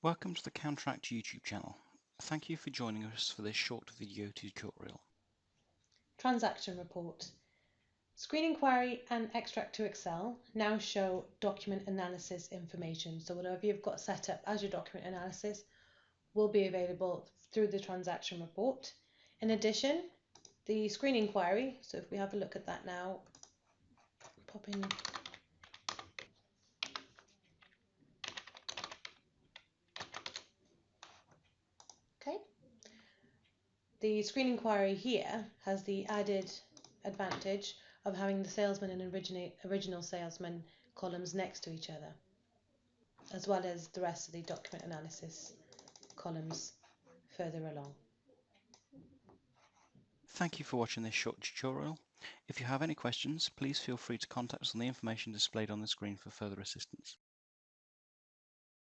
Welcome to the CounterAct YouTube channel. Thank you for joining us for this short video tutorial. Transaction report. Screen inquiry and extract to Excel now show document analysis information. So whatever you've got set up as your document analysis will be available through the transaction report. In addition, the screen inquiry, so if we have a look at that now, pop in. Okay. The screen inquiry here has the added advantage of having the salesman and original salesman columns next to each other, as well as the rest of the document analysis columns further along. Thank you for watching this short tutorial. If you have any questions, please feel free to contact us on the information displayed on the screen for further assistance.